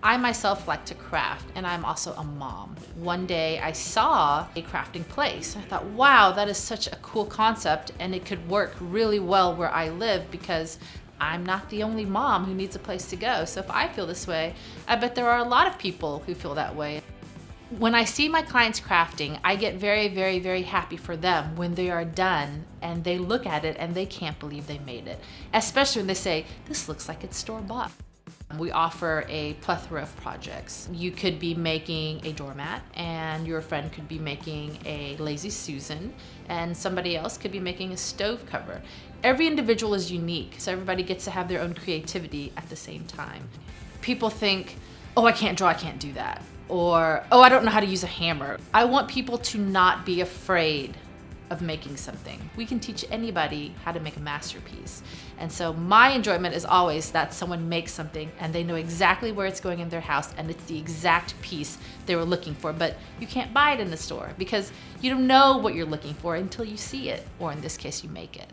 I myself like to craft, and I'm also a mom. One day I saw a crafting place. I thought, wow, that is such a cool concept, and it could work really well where I live because I'm not the only mom who needs a place to go. So if I feel this way, I bet there are a lot of people who feel that way. When I see my clients crafting, I get very, very, very happy for them when they are done and they look at it and they can't believe they made it. Especially when they say, this looks like it's store-bought. We offer a plethora of projects. You could be making a doormat, and your friend could be making a Lazy Susan, and somebody else could be making a stove cover. Every individual is unique, so everybody gets to have their own creativity at the same time. People think, oh, I can't draw, I can't do that. Or, oh, I don't know how to use a hammer. I want people to not be afraid of making something. We can teach anybody how to make a masterpiece. And so my enjoyment is always that someone makes something and they know exactly where it's going in their house and it's the exact piece they were looking for, but you can't buy it in the store because you don't know what you're looking for until you see it, or in this case, you make it.